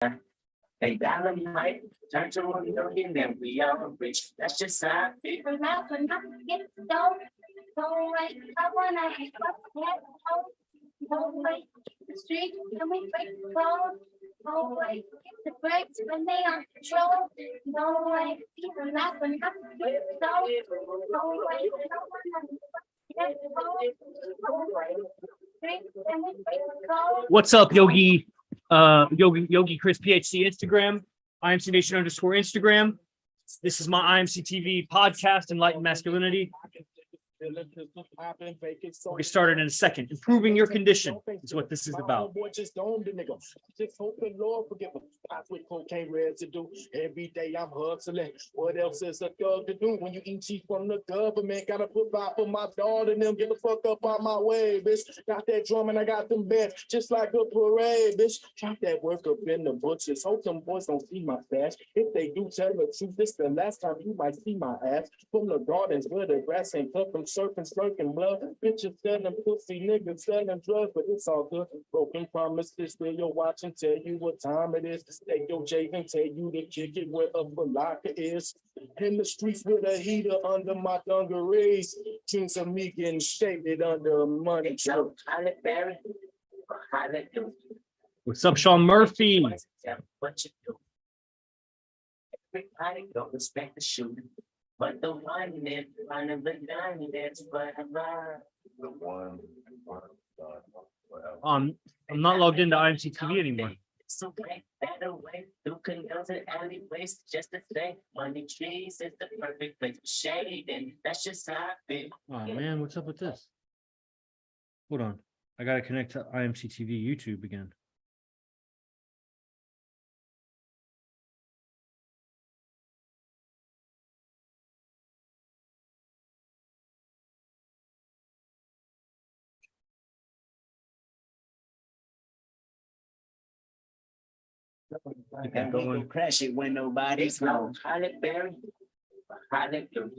Hey, dynamite, turn to one million, then we are rich. That's just how I feel. Not when I get stoned. Don't wait, I wanna be fucked. Don't wait, the street, can we break the code? Don't wait, the brakes when they on control. Don't wait, even not when I get stoned. Don't wait, I wanna be fucked. Don't wait, street, can we break the code? What's up, Yogi? Yogi Chris PhD Instagram, IMC Nation _ Instagram. This is my IMC TV podcast, Enlightened Masculinity. We'll get started in a second. Improving your condition is what this is about. Just hope the Lord forgive us. That's what cocaine residue. Every day I'm hustling. What else is a thug to do when you eat cheap from the government? Gotta put by for my daughter and them. Get the fuck up on my way, bitch. Got that drum and I got them beds just like a parade, bitch. Drop that work up in the butchers. Hope them boys don't see my stash. If they do, tell the truth. This the last time you might see my ass. From the gardens where the grass ain't cut from surfing, slurking blood. Bitches selling pussy, niggas selling drugs, but it's all good. Broken promises, where you're watching, tell you what time it is. Take your J and tell you to kick it where a locker is. In the streets with a heater under my dungarees. Dreams of me getting shaded under a money truck. What's up, Sean Murphy? What you do? Everybody don't respect the shooter. But the one that running the gun, that's what I love. The one. I'm not logged into IMC TV anymore. So way better way through canals and alleyways just to say money trees is the perfect place for shade, and that's just how I feel. Oh man, what's up with this? Hold on, I gotta connect to IMC TV YouTube again. You can go and crash it when nobody's home. Holly Berry, Holly Blue.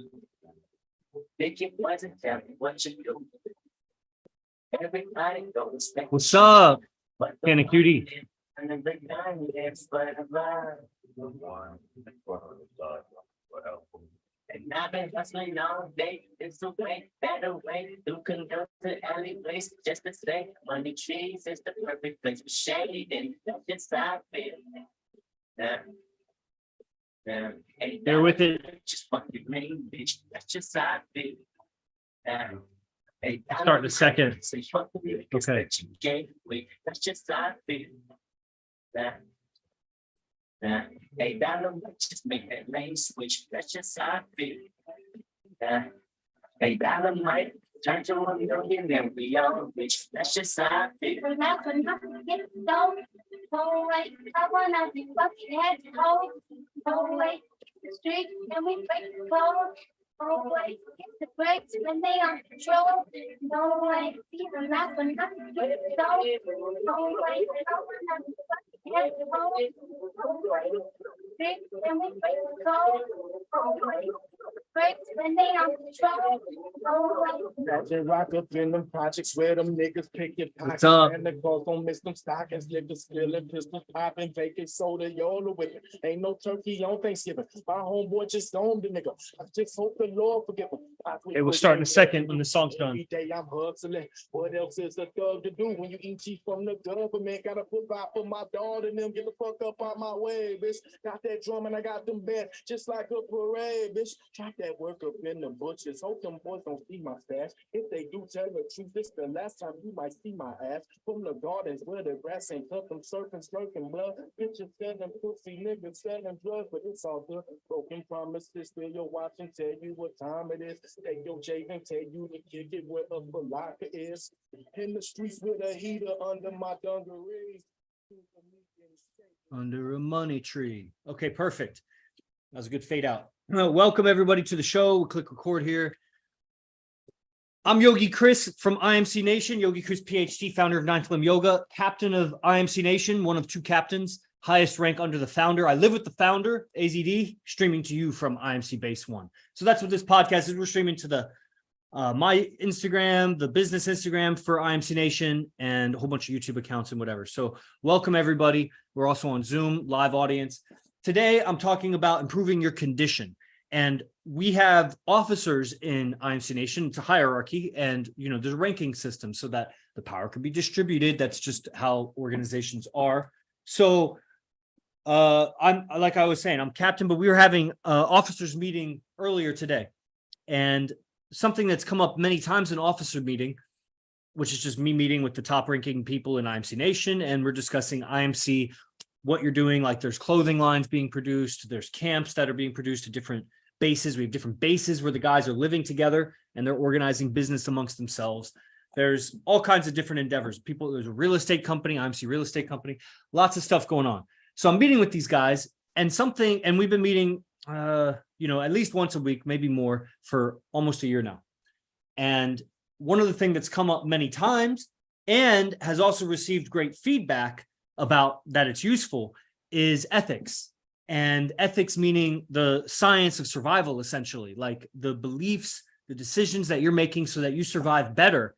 Think it wasn't tell me what you do. Everybody don't respect. What's up, But the Kenny Cutie? one and the gun, that's what I love. And I've been hustling all day. It's a way better way through canals and alleyways just to say money trees is the perfect place for shade, and that's just how I feel. Hey, Bear with it. Just fucking main bitch. That's just how I feel. Hey, Start in a second. So fuck the niggas Okay. that you gave away. That's just how I feel. Hey, dynamite, just make that lane switch. That's just how I feel. Hey, dynamite, turn to one million, then we all rich. That's just how I feel. Not when I get stoned. Don't wait, I wanna be fucking head cold. Don't wait, the street, can we break the code? Don't wait, the brakes when they on control. Don't wait, even not when I get stoned. Don't wait, I wanna be fucking head cold. Don't wait, street, can we break the code? Don't wait, the brakes when they on control. Don't wait. Ratchet rock up in them projects where them niggas pick your pockets. What's up? And the girls don't miss them stockings, liquor spilling, pistols popping, vacant soda, YOLO with it. Ain't no turkey on Thanksgiving. My homeboy just owned the nigga. I just hope the Lord forgive him. Hey, we'll start in a second when the song's done. Every day I'm hustling. What else is a thug to do when you eat cheap from the government? Gotta put by for my daughter and them. Get the fuck up on my way, bitch. Got that drum and I got them beds just like a parade, bitch. Drop that work up in the butchers. Hope them boys don't see my stash. If they do, tell the truth. This the last time you might see my ass. From the gardens where the grass ain't cut, them surfing, slurking blood. Bitches selling pussy, niggas selling drugs, but it's all good. Broken promises, where you're watching, tell you what time it is. Take your J and tell you to kick it where a locker is. In the streets with a heater under my dungarees. Under a money tree. Okay, perfect. That was a good fade out. Welcome everybody to the show. We'll click record here. I'm Yogi Chris from IMC Nation, Yogi Chris PhD, founder of 9th Limb Yoga, captain of IMC Nation, one of two captains, highest rank under the founder. I live with the founder, AZD, streaming to you from IMC Base 1. So that's what this podcast is. We're streaming to the my Instagram, the business Instagram for IMC Nation, and a whole bunch of YouTube accounts and whatever. So welcome everybody. We're also on Zoom, live audience. Today, I'm talking about improving your condition. And we have officers in IMC Nation. It's a hierarchy, and there's a ranking system so that the power can be distributed. That's just how organizations are. So I'm like I was saying, I'm captain, but we were having officers meeting earlier today. And something that's come up many times in officer meeting, which is just me meeting with the top ranking people in IMC Nation, and we're discussing IMC, what you're doing. Like there's clothing lines being produced, there's camps that are being produced at different bases. We have different bases where the guys are living together and they're organizing business amongst themselves. There's all kinds of different endeavors. There's a real estate company, IMC real estate company, lots of stuff going on. So I'm meeting with these guys and we've been meeting at least once a week, maybe more, for almost a year now. And one of the things that's come up many times and has also received great feedback about that it's useful is ethics. And ethics meaning the science of survival, essentially, like the beliefs, the decisions that you're making so that you survive better,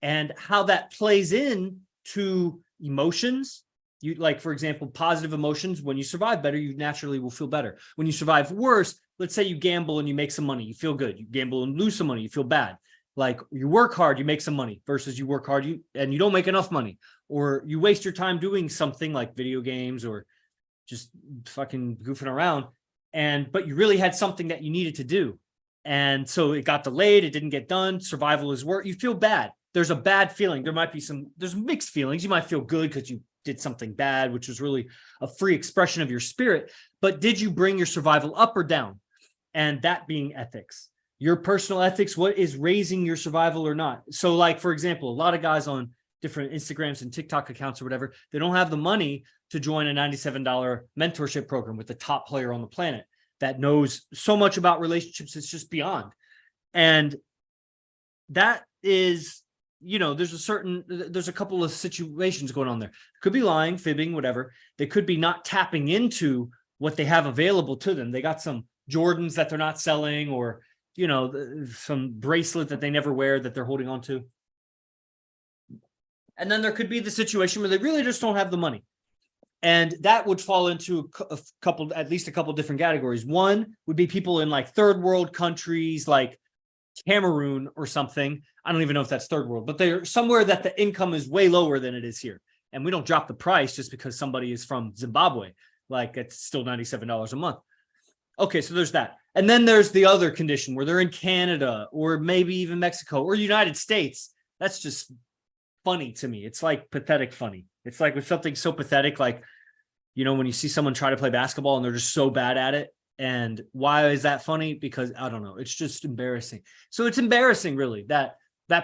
and how that plays in to emotions. You, like, for example, positive emotions. When you survive better, you naturally will feel better. When you survive worse, let's say you gamble and you make some money, you feel good. You gamble and lose some money, you feel bad. Like you work hard, you make some money, versus you work hard and you don't make enough money, or you waste your time doing something like video games or just fucking goofing around, but you really had something that you needed to do. And so it got delayed, it didn't get done. Survival is work. You feel bad. There's a bad feeling. There's mixed feelings. You might feel good because you did something bad, which was really a free expression of your spirit. But did you bring your survival up or down? And that being ethics, your personal ethics, what is raising your survival or not? So like, for example, a lot of guys on different Instagrams and TikTok accounts or whatever, they don't have the money to join a $97 mentorship program with the top player on the planet that knows so much about relationships. It's just beyond. And that is, there's a couple of situations going on there. Could be lying, fibbing, whatever. They could be not tapping into what they have available to them. They got some Jordans that they're not selling, or, some bracelet that they never wear that they're holding on to. And then there could be the situation where they really just don't have the money. And that would fall into at least a couple different categories. One would be people in like third world countries, like Cameroon or something. I don't even know if that's third world, but they're somewhere that the income is way lower than it is here. And we don't drop the price just because somebody is from Zimbabwe. Like it's still $97 a month. Okay, so there's that. And then there's the other condition where they're in Canada or maybe even Mexico or United States. That's just funny to me. It's like pathetic funny. It's like with something so pathetic, like, when you see someone try to play basketball and they're just so bad at it. And why is that funny? Because I don't know. It's just embarrassing. So it's embarrassing, really, that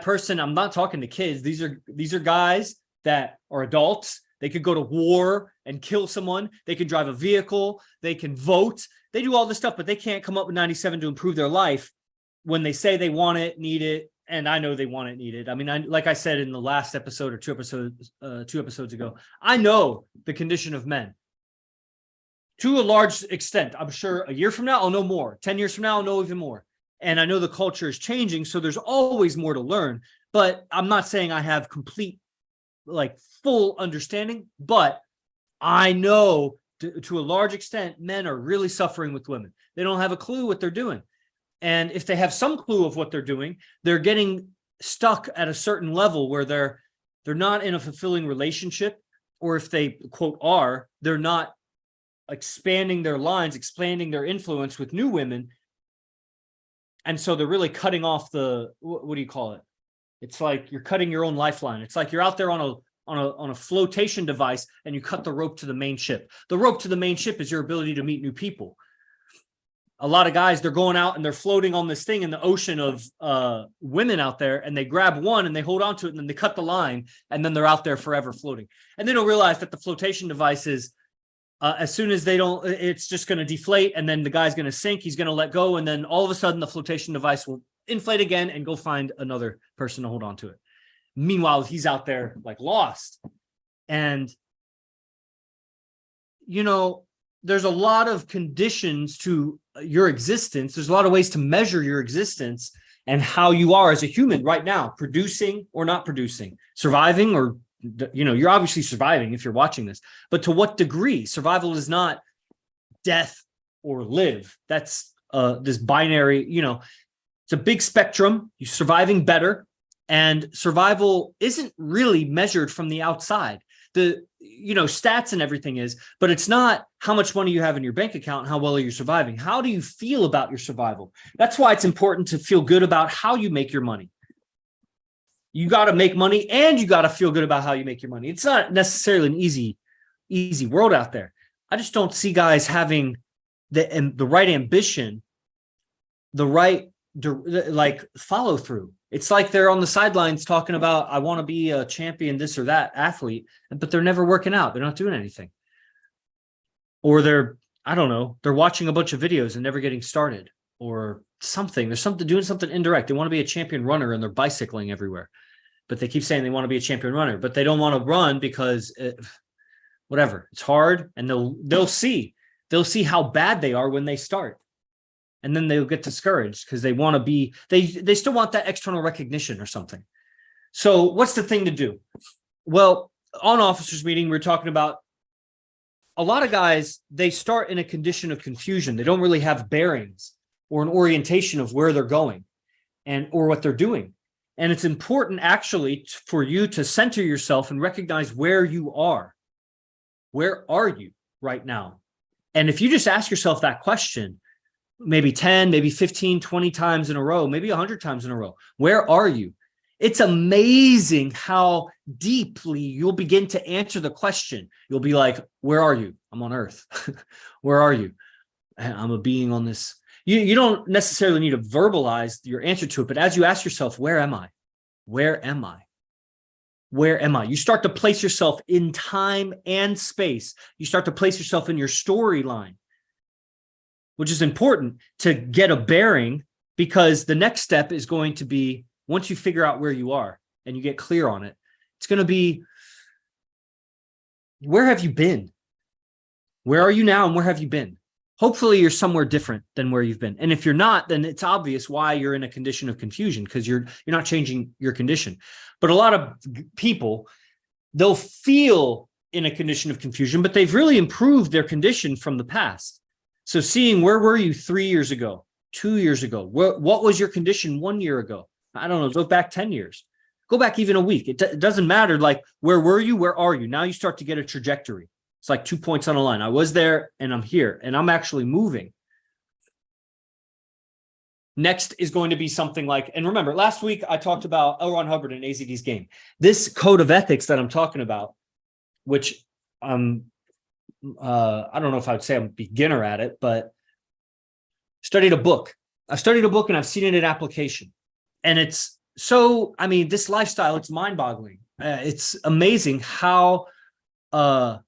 person. I'm not talking to kids. These are guys that are adults. They could go to war and kill someone. They can drive a vehicle. They can vote. They do all this stuff, but they can't come up with 97 to improve their life when they say they want it, need it. And I know they want it, need it. I mean, like I said in the last episode or two episodes ago, I know the condition of men to a large extent. I'm sure a year from now, I'll know more. 10 years from now, I'll know even more. And I know the culture is changing, so there's always more to learn. But I'm not saying I have complete, like, full understanding. But I know to a large extent, men are really suffering with women. They don't have a clue what they're doing. And if they have some clue of what they're doing, they're getting stuck at a certain level where they're not in a fulfilling relationship, or if they, quote, they're not expanding their lines, expanding their influence with new women. And so they're really cutting off what do you call it? It's like you're cutting your own lifeline. It's like you're out there on a flotation device and you cut the rope to the main ship. The rope to the main ship is your ability to meet new people. A lot of guys, they're going out and they're floating on this thing in the ocean of women out there, and they grab one and they hold on to it and then they cut the line, and then they're out there forever floating. And they don't realize that the flotation device is, as soon as it's just going to deflate, and then the guy's going to sink, he's going to let go, and then all of a sudden the flotation device will inflate again and go find another person to hold on to it. Meanwhile, he's out there like lost. And, there's a lot of conditions to your existence. There's a lot of ways to measure your existence. and how you are as a human right now, producing or not producing, surviving or, you're obviously surviving if you're watching this, but to what degree? Survival is not death or live. That's this binary, it's a big spectrum. You're surviving better, and survival isn't really measured from the outside. The stats and everything is, but it's not how much money you have in your bank account and how well are you surviving. How do you feel about your survival? That's why it's important to feel good about how you make your money. You got to make money and you got to feel good about how you make your money. It's not necessarily an easy world out there. I just don't see guys having the right ambition, the right follow through. It's like they're on the sidelines talking about, I want to be a champion, this or that athlete, but they're never working out. They're not doing anything. Or they're watching a bunch of videos and never getting started or something. There's doing something indirect. They want to be a champion runner and they're bicycling everywhere, but they keep saying they want to be a champion runner, but they don't want to run because whatever, it's hard, and they'll see how bad they are when they start. And then they'll get discouraged because they want to be, they still want that external recognition or something. So what's the thing to do? Well, on officers meeting, we're talking about a lot of guys, they start in a condition of confusion. They don't really have bearings or an orientation of where they're going or what they're doing. And it's important actually for you to center yourself and recognize where you are. Where are you right now? And if you just ask yourself that question, maybe 10, maybe 15, 20 times in a row, maybe 100 times in a row, where are you? It's amazing how deeply you'll begin to answer the question. You'll be like, where are you? I'm on earth. Where are you? I'm a being on this. You don't necessarily need to verbalize your answer to it, but as you ask yourself, where am I? Where am I? Where am I? You start to place yourself in time and space. You start to place yourself in your storyline, which is important to get a bearing, because the next step is going to be, once you figure out where you are and you get clear on it, it's going to be, where have you been? Where are you now and where have you been? Hopefully you're somewhere different than where you've been. And if you're not, then it's obvious why you're in a condition of confusion, because you're not changing your condition. But a lot of people, they'll feel in a condition of confusion, but they've really improved their condition from the past. So seeing, where were you 3 years ago, 2 years ago? What was your condition 1 year ago? I don't know, go back 10 years. Go back even a week. It doesn't matter, like, where were you? Where are you? Now you start to get a trajectory. It's like 2 points on a line. I was there and I'm here and I'm actually moving. Next is going to be something like, and remember, last week I talked about L. Ron Hubbard and AZD's game. This code of ethics that I'm talking about, which I don't know if I would say I'm a beginner at it, but studied a book. I've studied a book and I've seen it in application. And it's so, I mean, this lifestyle, it's mind-boggling. It's amazing how it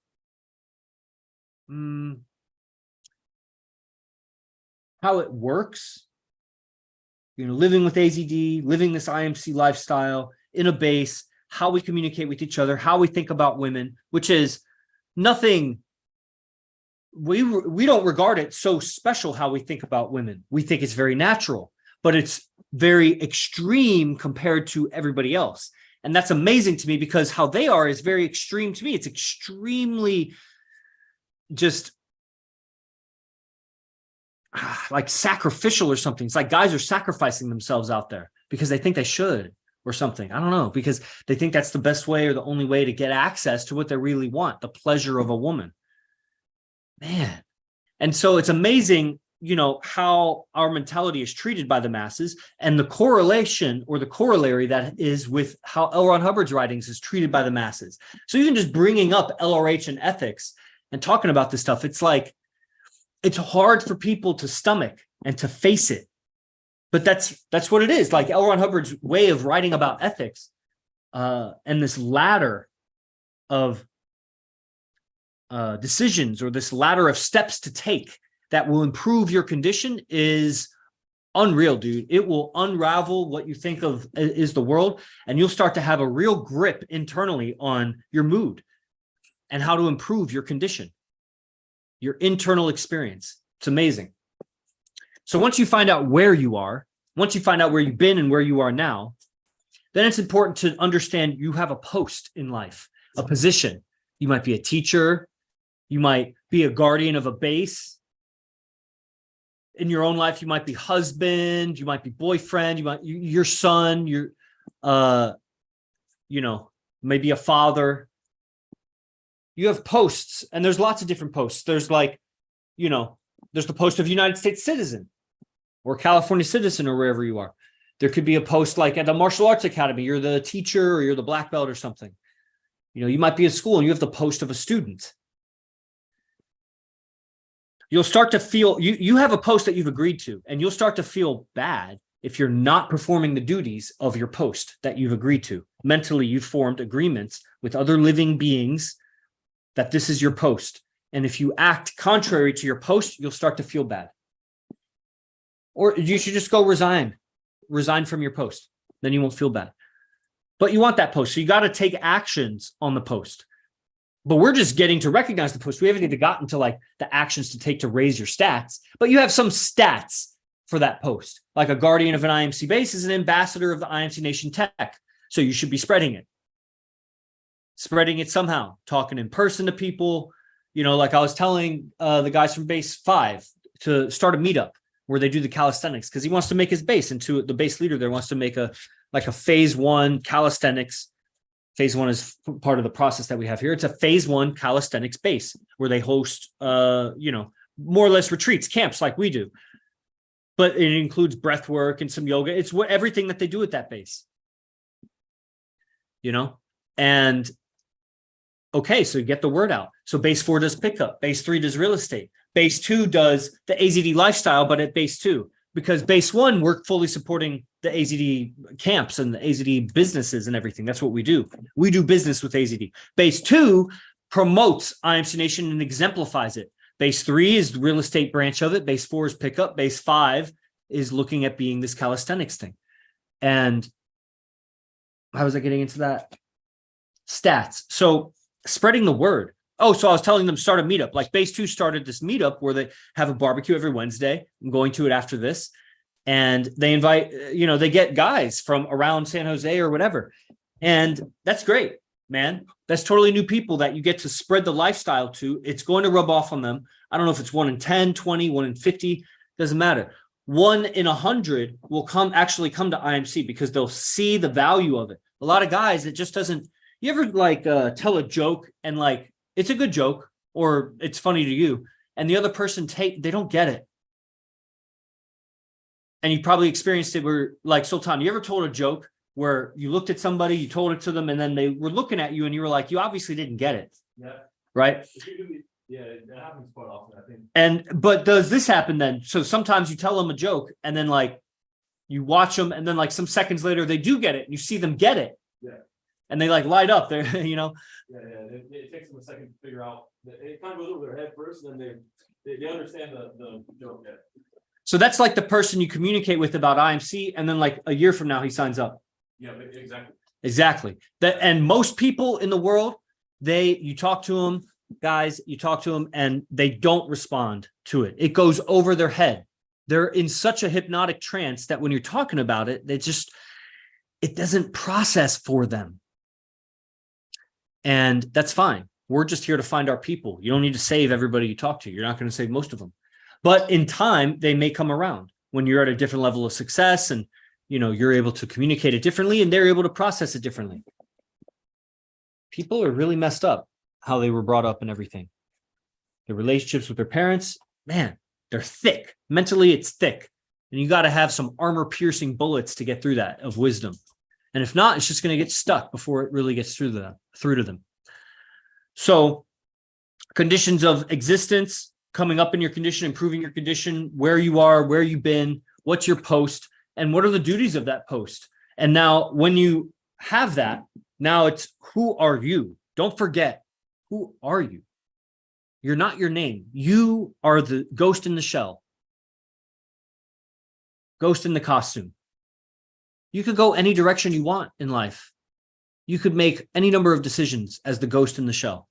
works. Living with AZD, living this IMC lifestyle in a base, how we communicate with each other, how we think about women, which is nothing. We don't regard it so special how we think about women. We think it's very natural, but it's very extreme compared to everybody else. And that's amazing to me, because how they are is very extreme to me. It's extremely just like sacrificial or something. It's like guys are sacrificing themselves out there because they think they should or something. I don't know, because they think that's the best way or the only way to get access to what they really want, the pleasure of a woman. Man. And so it's amazing, how our mentality is treated by the masses, and the correlation or the corollary that is with how L. Ron Hubbard's writings is treated by the masses. So even just bringing up LRH and ethics and talking about this stuff, it's like, it's hard for people to stomach and to face it. But that's what it is. Like L. Ron Hubbard's way of writing about ethics and this ladder of decisions, or this ladder of steps to take that will improve your condition, is unreal, dude. It will unravel what you think of is the world, and you'll start to have a real grip internally on your mood and how to improve your condition, your internal experience. It's amazing. So once you find out where you are, once you find out where you've been and where you are now, then it's important to understand you have a post in life, a position. You might be a teacher. You might be a guardian of a base. In your own life, you might be husband, you might be boyfriend, your son, maybe a father. You have posts, and there's lots of different posts. There's there's the post of United States citizen or California citizen or wherever you are. There could be a post like at a martial arts academy. You're the teacher or you're the black belt or something. You might be in school and you have the post of a student. You'll start to feel, you have a post that you've agreed to, and you'll start to feel bad if you're not performing the duties of your post that you've agreed to. Mentally, you've formed agreements with other living beings that this is your post. And if you act contrary to your post, you'll start to feel bad. Or you should just go resign from your post. Then you won't feel bad. But you want that post. So you got to take actions on the post. But we're just getting to recognize the post. We haven't even gotten to like the actions to take to raise your stats, but you have some stats for that post. Like a guardian of an IMC base is an ambassador of the IMC Nation Tech. So you should be spreading it somehow, talking in person to people. Like I was telling the guys from base 5 to start a meetup where they do the calisthenics, because he wants to make his base into the base leader there wants to make a phase 1 calisthenics. Phase 1 is part of the process that we have here. It's a phase 1 calisthenics base where they host, more or less retreats, camps like we do. But it includes breath work and some yoga. It's everything that they do at that base. And okay, so you get the word out. So base 4 does pickup. Base 3 does real estate. Base 2 does the AZD lifestyle, but at base 2. Because base 1, we're fully supporting the AZD camps and the AZD businesses and everything. That's what we do. We do business with AZD. Base 2 promotes IMC Nation and exemplifies it. Base 3 is the real estate branch of it. Base 4 is pickup. Base 5 is looking at being this calisthenics thing. And how was I getting into that? Stats. So spreading the word. Oh, so I was telling them start a meetup. Like base 2 started this meetup where they have a barbecue every Wednesday. I'm going to it after this. And they invite, they get guys from around San Jose or whatever. And that's great, man. That's totally new people that you get to spread the lifestyle to. It's going to rub off on them. I don't know if it's 1 in 10, 20, 1 in 50, doesn't matter. 1 in 100 will actually come to IMC because they'll see the value of it. A lot of guys, it just doesn't, you ever tell a joke and it's a good joke or it's funny to you and the other person they don't get it. And you probably experienced it where Sultan, you ever told a joke where you looked at somebody, you told it to them and then they were looking at you and you were like, you obviously didn't get it. Yeah. Right. Yeah, that happens quite often, I think. But does this happen then? So sometimes you tell them a joke and then you watch them and then some seconds later they do get it and you see them get it. Yeah. And they light up there, Yeah. It takes them a second to figure out. It kind of goes over their head first, and then they understand the joke. Yeah. So that's like the person you communicate with about IMC, and then a year from now he signs up. Yeah, exactly. Exactly. And most people in the world, you talk to them, guys, and they don't respond to it. It goes over their head. They're in such a hypnotic trance that when you're talking about it, it doesn't process for them. And that's fine. We're just here to find our people. You don't need to save everybody you talk to. You're not going to save most of them. But in time, they may come around when you're at a different level of success and, you're able to communicate it differently and they're able to process it differently. People are really messed up how they were brought up and everything. Their relationships with their parents, man, they're thick. Mentally, it's thick. And you got to have some armor-piercing bullets to get through that of wisdom. And if not, it's just going to get stuck before it really gets through to them. So conditions of existence, coming up in your condition, improving your condition, where you are, where you've been, what's your post, and what are the duties of that post. And now when you have that, now it's who are you? Don't forget, who are you? You're not your name. You are the ghost in the shell. Ghost in the costume. You could go any direction you want in life. You could make any number of decisions as the ghost in the shell.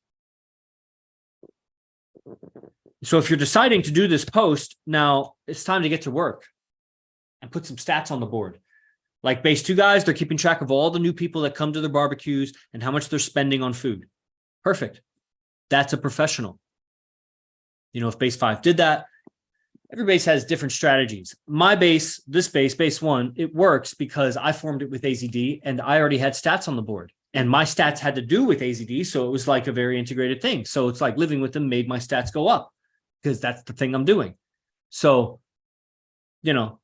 So if you're deciding to do this post, now it's time to get to work. and put some stats on the board. Like base 2 guys, they're keeping track of all the new people that come to their barbecues and how much they're spending on food. Perfect. That's a professional. If base 5 did that, every base has different strategies. My base, this base 1, it works because I formed it with AZD and I already had stats on the board. And my stats had to do with AZD, so it was like a very integrated thing. So it's like living with them made my stats go up because that's the thing I'm doing. So,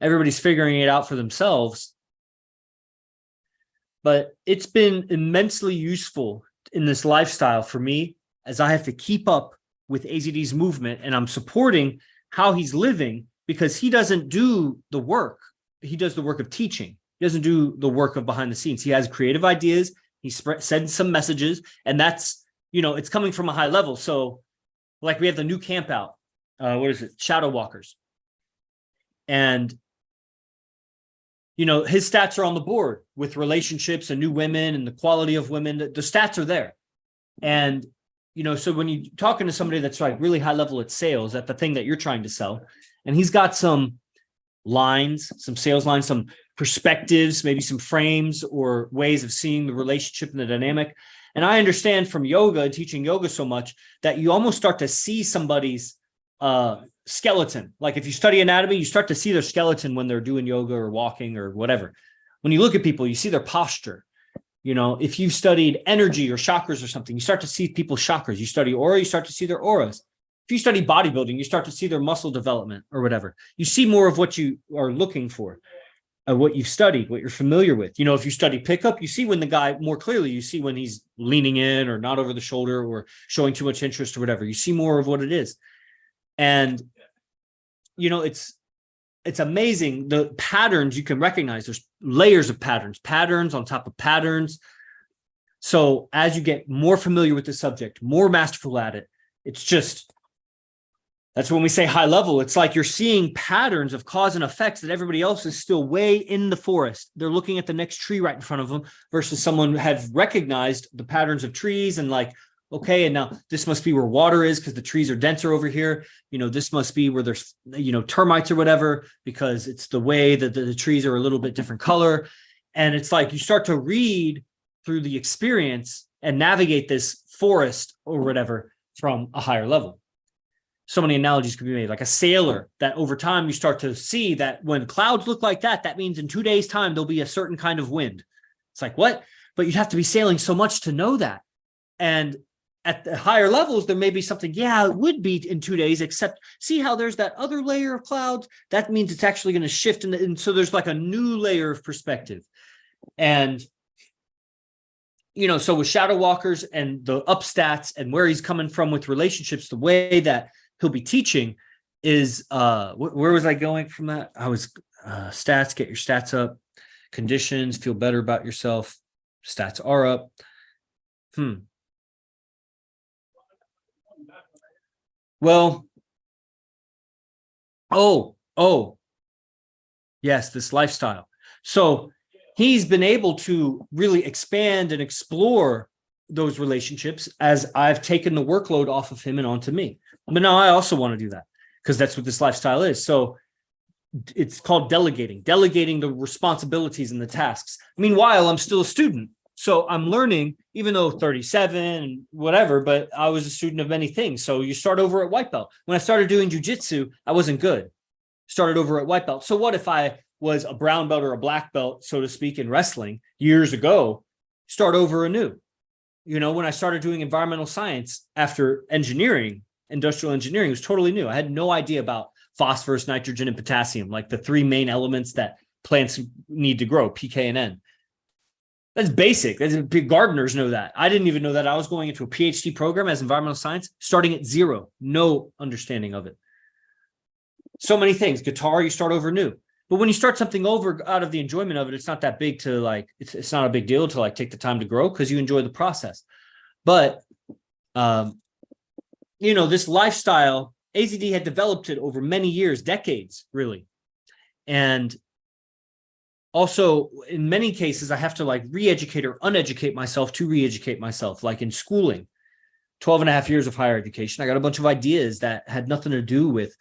everybody's figuring it out for themselves. But it's been immensely useful in this lifestyle for me as I have to keep up with AZD's movement, and I'm supporting how he's living because he doesn't do the work. He does the work of teaching. He doesn't do the work of behind the scenes. He has creative ideas. He sends some messages, and that's, it's coming from a high level. So like we have the new camp out. What is it? Shadow Walkers. And, his stats are on the board with relationships and new women and the quality of women. The stats are there. And, so when you're talking to somebody that's like really high level at sales, at the thing that you're trying to sell, and he's got some lines, some sales lines, some perspectives, maybe some frames or ways of seeing the relationship and the dynamic. And I understand from yoga, teaching yoga so much, that you almost start to see somebody's skeleton. Like if you study anatomy, you start to see their skeleton when they're doing yoga or walking or whatever. When you look at people, you see their posture. If you've studied energy or chakras or something, you start to see people's chakras. You study aura, you start to see their auras. If you study bodybuilding, you start to see their muscle development or whatever. You see more of what you are looking for, what you've studied, what you're familiar with. If you study pickup, you see when the guy more clearly, you see when he's leaning in or not over the shoulder or showing too much interest or whatever. You see more of what it is. And, it's amazing the patterns you can recognize. There's layers of patterns on top of patterns. So as you get more familiar with the subject, more masterful at it, that's when we say high level. It's like you're seeing patterns of cause and effects that everybody else is still way in the forest. They're looking at the next tree right in front of them versus someone have recognized the patterns of trees and like, okay, and now this must be where water is because the trees are denser over here. This must be where there's, termites or whatever, because it's the way that the trees are a little bit different color. And it's like you start to read through the experience and navigate this forest or whatever from a higher level. So many analogies could be made, like a sailor that over time you start to see that when clouds look like that, that means in 2 days' time, there'll be a certain kind of wind. It's like, what? But you'd have to be sailing so much to know that. And at the higher levels, there may be something, it would be in 2 days, except see how there's that other layer of clouds. That means it's actually going to shift. And so there's like a new layer of perspective. And, so with Shadow Walkers and the up stats and where he's coming from with relationships, the way that he'll be teaching is, where was I going from that? I was stats, get your stats up, conditions, feel better about yourself. Stats are up. Well, yes, this lifestyle. So he's been able to really expand and explore those relationships as I've taken the workload off of him and onto me. But now I also want to do that because that's what this lifestyle is. So it's called delegating the responsibilities and the tasks. Meanwhile, I'm still a student. So I'm learning, even though 37 and whatever, but I was a student of many things. So you start over at white belt. When I started doing jujitsu, I wasn't good. Started over at white belt. So what if I was a brown belt or a black belt, so to speak, in wrestling years ago, start over anew? When I started doing environmental science after engineering, industrial engineering, it was totally new. I had no idea about phosphorus, nitrogen, and potassium, like the 3 main elements that plants need to grow, PK and N. That's basic. Big gardeners know that. I didn't even know that. I was going into a PhD program as environmental science, starting at 0, no understanding of it. So many things. Guitar, you start over new. But when you start something over out of the enjoyment of it, it's not that big to like, it's not a big deal to like take the time to grow because you enjoy the process. But, this lifestyle, AZD had developed it over many years, decades, really. And also, in many cases, I have to like re-educate or uneducate myself to re-educate myself. Like in schooling, 12 and a half years of higher education, I got a bunch of ideas that had nothing to do with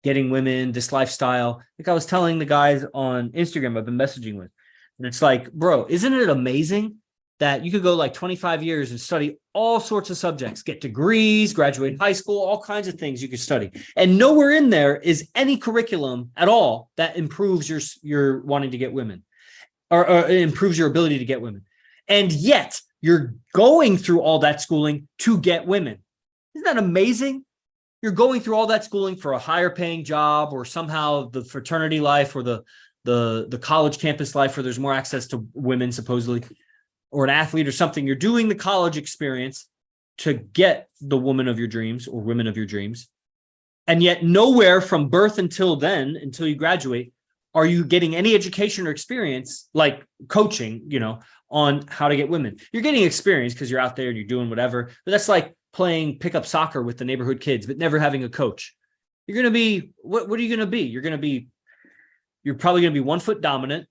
getting women, this lifestyle. Like I was telling the guys on Instagram I've been messaging with, and it's like, bro, isn't it amazing that you could go like 25 years and study all sorts of subjects, get degrees, graduate high school, all kinds of things you could study. And nowhere in there is any curriculum at all that improves your wanting to get women or improves your ability to get women. And yet you're going through all that schooling to get women. Isn't that amazing? You're going through all that schooling for a higher paying job, or somehow the fraternity life, or the college campus life where there's more access to women supposedly, or an athlete or something. You're doing the college experience to get the woman of your dreams or women of your dreams. And yet nowhere from birth until then, until you graduate, are you getting any education or experience like coaching, on how to get women. You're getting experience because you're out there and you're doing whatever, but that's like playing pickup soccer with the neighborhood kids, but never having a coach. You're going to be, what are you going to be? You're probably going to be 1 foot dominant,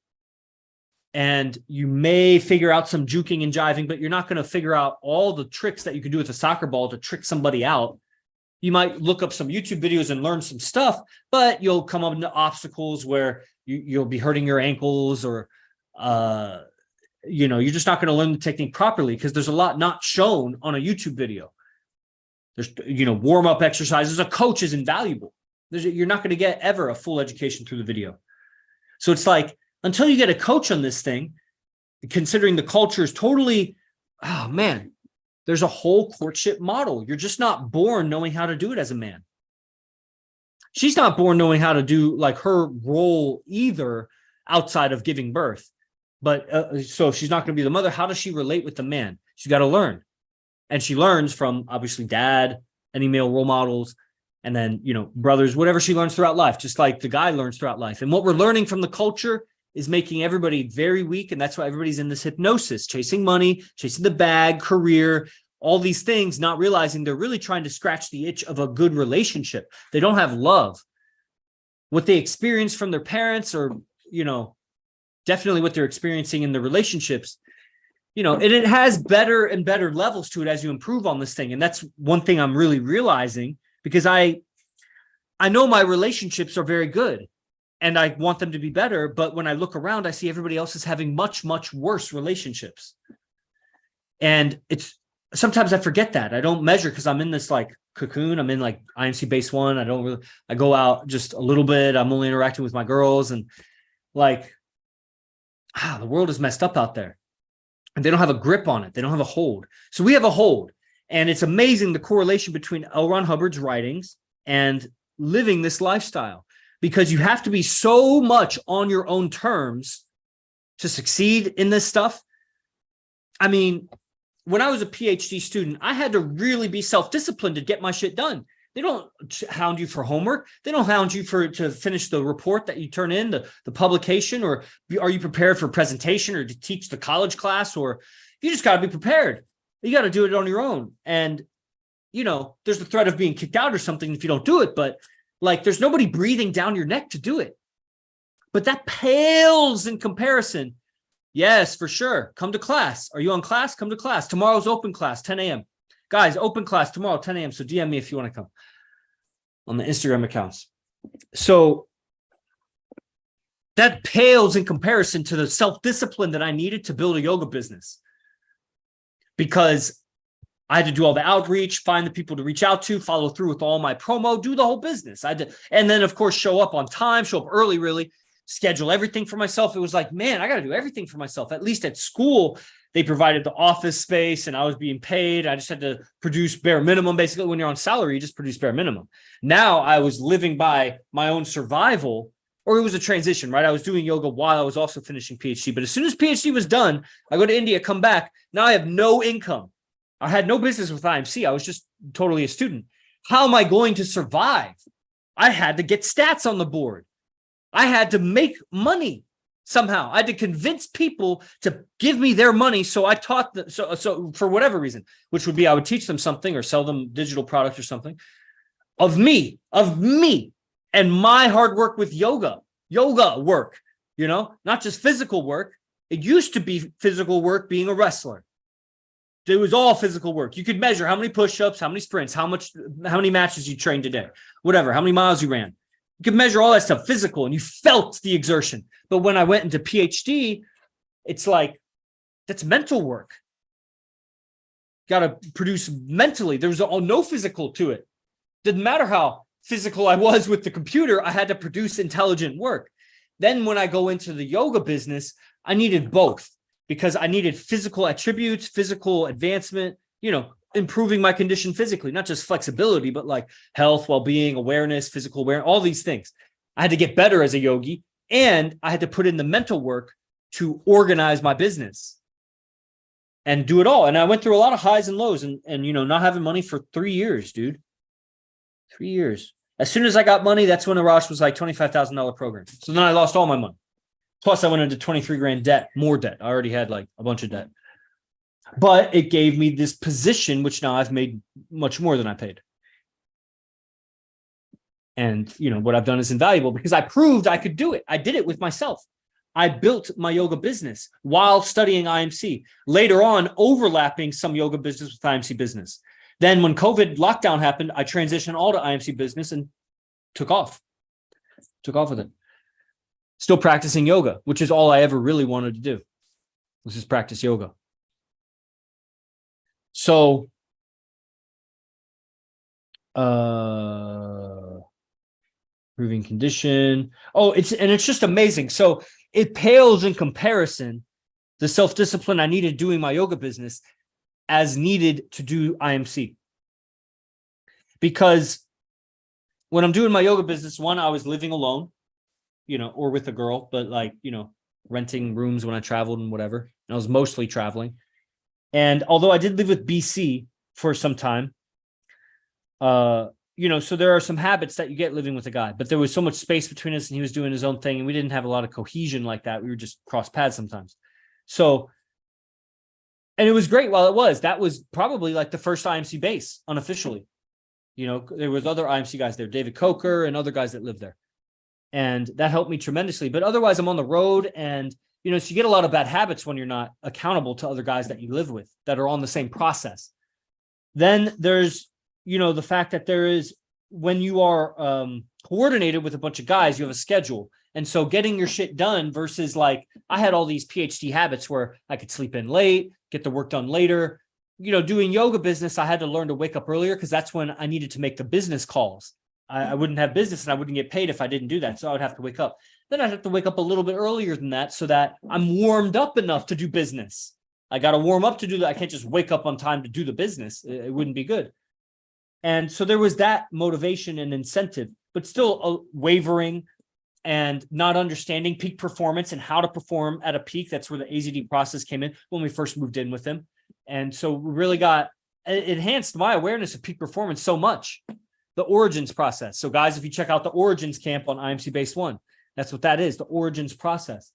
and you may figure out some juking and jiving, but you're not going to figure out all the tricks that you can do with a soccer ball to trick somebody out. You might look up some YouTube videos and learn some stuff, but you'll come up into obstacles where you'll be hurting your ankles, or, you're just not going to learn the technique properly because there's a lot not shown on a YouTube video. There's, warm-up exercises. A coach is invaluable. You're not going to get ever a full education through the video. So it's like, until you get a coach on this thing, considering the culture is totally, oh man, there's a whole courtship model. You're just not born knowing how to do it as a man. She's not born knowing how to do like her role either outside of giving birth. But so if she's not going to be the mother, how does she relate with the man? She's got to learn. And she learns from obviously dad, any male role models, and then, brothers, whatever she learns throughout life, just like the guy learns throughout life. And what we're learning from the culture is making everybody very weak. And that's why everybody's in this hypnosis, chasing money, chasing the bag, career, all these things, not realizing they're really trying to scratch the itch of a good relationship. They don't have love. What they experience from their parents, or, definitely what they're experiencing in the relationships, and it has better and better levels to it as you improve on this thing. And that's one thing I'm really realizing, because I know my relationships are very good and I want them to be better. But when I look around, I see everybody else is having much, much worse relationships. And sometimes I forget that. I don't measure because I'm in this like cocoon. I'm in like IMC base 1. I go out just a little bit. I'm only interacting with my girls, and like, the world is messed up out there. And they don't have a grip on it. They don't have a hold. So we have a hold. And it's amazing the correlation between L. Ron Hubbard's writings and living this lifestyle, because you have to be so much on your own terms to succeed in this stuff. I mean, when I was a PhD student, I had to really be self-disciplined to get my shit done. They don't hound you for homework. They don't hound you to finish the report that you turn in, the publication, or are you prepared for a presentation or to teach the college class, or you just got to be prepared. You got to do it on your own. And, there's the threat of being kicked out or something if you don't do it, but like there's nobody breathing down your neck to do it. But that pales in comparison. Yes, for sure. Come to class. Are you on class? Come to class. Tomorrow's open class, 10 a.m. Guys, open class tomorrow, 10 a.m. So DM me if you want to come on the Instagram accounts. So that pales in comparison to the self-discipline that I needed to build a yoga business, because I had to do all the outreach, find the people to reach out to, follow through with all my promo, do the whole business. And then of course, show up on time, show up early, really schedule everything for myself. It was like, man, I got to do everything for myself. At least at school, they provided the office space and I was being paid. I just had to produce bare minimum. Basically, when you're on salary, you just produce bare minimum. Now I was living by my own survival, or it was a transition, right? I was doing yoga while I was also finishing PhD. But as soon as PhD was done, I go to India, come back. Now I have no income. I had no business with IMC. I was just totally a student. How am I going to survive? I had to get stats on the board. I had to make money. Somehow I had to convince people to give me their money. So I taught them. So for whatever reason, which would be, I would teach them something or sell them digital product or something of me and my hard work with yoga work, not just physical work. It used to be physical work being a wrestler. It was all physical work. You could measure how many push-ups, how many sprints, how many matches you trained today, whatever, how many miles you ran. You could measure all that stuff physical and you felt the exertion. But when I went into PhD, it's like, that's mental work. Got to produce mentally. There was no physical to it. Didn't matter how physical I was with the computer. I had to produce intelligent work. Then when I go into the yoga business, I needed both because I needed physical attributes, physical advancement, improving my condition physically, not just flexibility, but like health, well-being, awareness, physical awareness, all these things. I had to get better as a yogi, and I had to put in the mental work to organize my business and do it all. And I went through a lot of highs and lows and not having money for 3 years, dude. 3 years. As soon as I got money, that's when Arash was like $25,000 program. So then I lost all my money. Plus I went into 23 grand debt, more debt. I already had like a bunch of debt. But it gave me this position, which now I've made much more than I paid. And, what I've done is invaluable because I proved I could do it. I did it with myself. I built my yoga business while studying IMC. Later on, overlapping some yoga business with IMC business. Then when COVID lockdown happened, I transitioned all to IMC business and took off with it. Still practicing yoga, which is all I ever really wanted to do, was just practice yoga. So, improving condition. It's just amazing. So it pales in comparison, the self-discipline I needed doing my yoga business as needed to do IMC. Because when I'm doing my yoga business, one, I was living alone, or with a girl, but renting rooms when I traveled and whatever. And I was mostly traveling. And although I did live with BC for some time, so there are some habits that you get living with a guy, but there was so much space between us and he was doing his own thing and we didn't have a lot of cohesion like that. We were just cross paths sometimes. So, and it was great while it was. That was probably like the first IMC base unofficially. There was other IMC guys there, David Coker and other guys that lived there. And that helped me tremendously. But otherwise I'm on the road and, so you get a lot of bad habits when you're not accountable to other guys that you live with that are on the same process. Then there's, the fact that there is, when you are coordinated with a bunch of guys, you have a schedule. And so getting your shit done versus like, I had all these PhD habits where I could sleep in late, get the work done later. Doing yoga business, I had to learn to wake up earlier because that's when I needed to make the business calls. I wouldn't have business and I wouldn't get paid if I didn't do that. So I would have to wake up. Then I'd have to wake up a little bit earlier than that so that I'm warmed up enough to do business. I got to warm up to do that. I can't just wake up on time to do the business. It wouldn't be good. And so there was that motivation and incentive, but still wavering and not understanding peak performance and how to perform at a peak. That's where the AZD process came in when we first moved in with him. And so we really it enhanced my awareness of peak performance so much. The origins process. So guys, if you check out the origins camp on IMC Base 1, that's what that is, the origins process.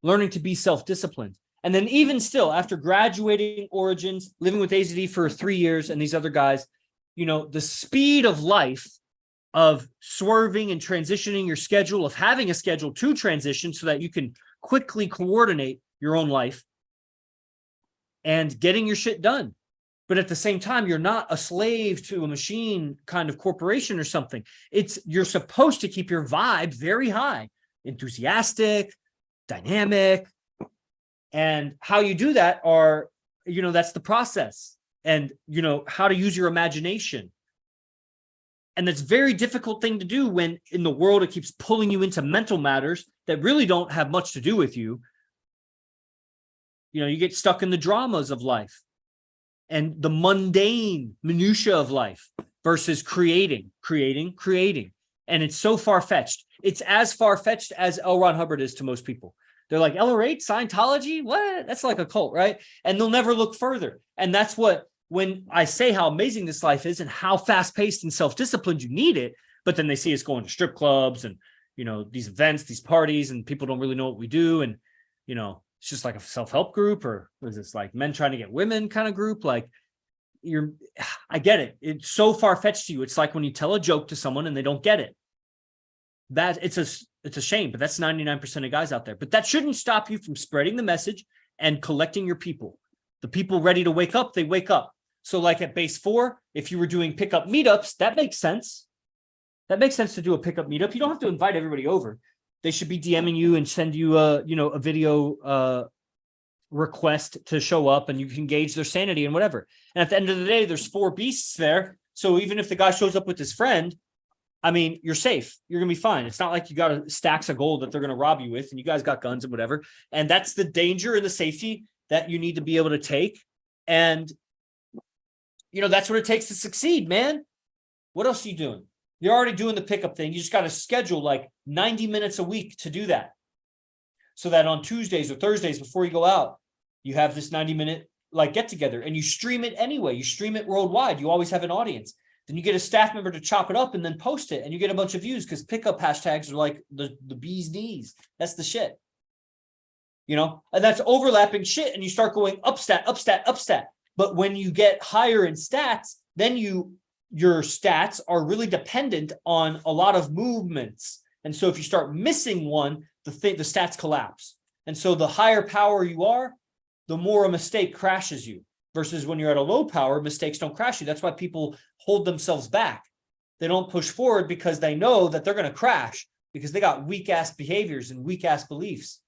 Learning to be self-disciplined. And then even still, after graduating origins, living with AZD for 3 years and these other guys, the speed of life of swerving and transitioning your schedule, of having a schedule to transition so that you can quickly coordinate your own life and getting your shit done. But at the same time, you're not a slave to a machine kind of corporation or something. You're supposed to keep your vibe very high, enthusiastic, dynamic. And how you do that that's the process. And, how to use your imagination. And that's a very difficult thing to do when in the world it keeps pulling you into mental matters that really don't have much to do with you. You get stuck in the dramas of life and the mundane minutia of life versus creating. And it's so far-fetched. It's as far-fetched as L. Ron Hubbard is to most people. They're like, LR8, Scientology? What? That's like a cult, right? And they'll never look further. And that's when I say how amazing this life is and how fast-paced and self-disciplined you need it, but then they see us going to strip clubs and, these events, these parties, and people don't really know what we do. And, it's just like a self-help group, or was this like men trying to get women kind of group? Like I get it. It's so far-fetched to you. It's like when you tell a joke to someone and they don't get it. That it's a shame, but that's 99% of guys out there. But that shouldn't stop you from spreading the message and collecting your people. The people ready to wake up, they wake up. So like at base 4, if you were doing pickup meetups, that makes sense. that makes sense to do a pickup meetup. You don't have to invite everybody over. They should be DMing you and send you a video request to show up, and you can gauge their sanity and whatever. And at the end of the day, there's 4 beasts there. So even if the guy shows up with his friend, I mean, you're safe. You're going to be fine. It's not like you got stacks of gold that they're going to rob you with, and you guys got guns and whatever. And that's the danger and the safety that you need to be able to take. And, that's what it takes to succeed, man. What else are you doing? You're already doing the pickup thing. You just got to schedule like 90 minutes a week to do that. So that on Tuesdays or Thursdays before you go out, you have this 90-minute like get together, and you stream it anyway. You stream it worldwide. You always have an audience. Then you get a staff member to chop it up and then post it, and you get a bunch of views because pickup hashtags are like the bee's knees. That's the shit. And that's overlapping shit, and you start going up stat. But when you get higher in stats, then your stats are really dependent on a lot of movements. And so if you start missing one, the stats collapse. And so the higher power you are, the more a mistake crashes you. Versus when you're at a low power, mistakes don't crash you. That's why people hold themselves back. They don't push forward because they know that they're going to crash because they got weak ass behaviors and weak ass beliefs.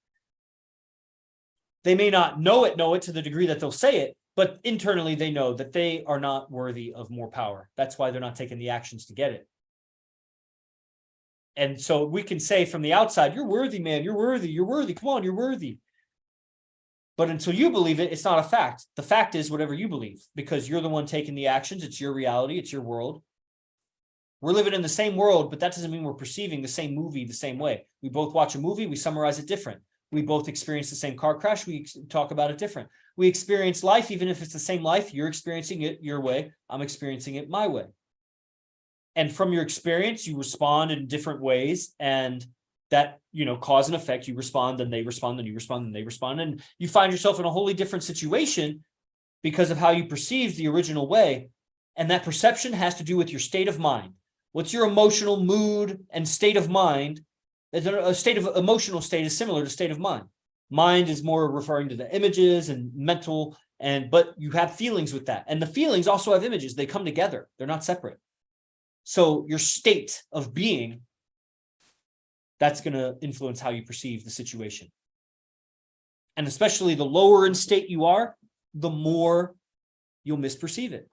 They may not know it to the degree that they'll say it, but internally they know that they are not worthy of more power. That's why they're not taking the actions to get it. And so we can say from the outside, you're worthy, man. You're worthy. Come on, you're worthy. But until you believe it, it's not a fact. The fact is whatever you believe, because you're the one taking the actions. It's your reality. It's your world. We're living in the same world, but that doesn't mean we're perceiving the same movie the same way. We both watch a movie. We summarize it different. We both experience the same car crash. We talk about it different. We experience life, even if it's the same life. You're experiencing it your way. I'm experiencing it my way. And from your experience, you respond in different ways. And that, cause and effect, you respond, then they respond, then you respond, then they respond. And you find yourself in a wholly different situation because of how you perceived the original way. And that perception has to do with your state of mind. What's your emotional mood and state of mind? A state of emotional state is similar to state of mind. Mind is more referring to the images and mental, but you have feelings with that. And the feelings also have images. They come together. They're not separate. So your state of being, that's going to influence how you perceive the situation. And especially the lower in state you are, the more you'll misperceive it.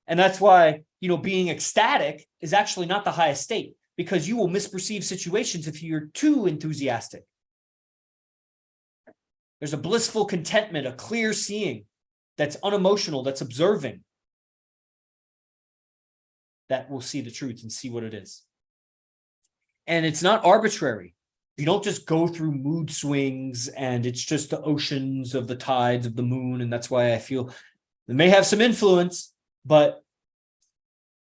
And that's why, being ecstatic is actually not the highest state, because you will misperceive situations if you're too enthusiastic. There's a blissful contentment, a clear seeing that's unemotional, that's observing, that will see the truth and see what it is. And it's not arbitrary. You don't just go through mood swings and it's just the oceans of the tides of the moon. And that's why I feel it may have some influence, but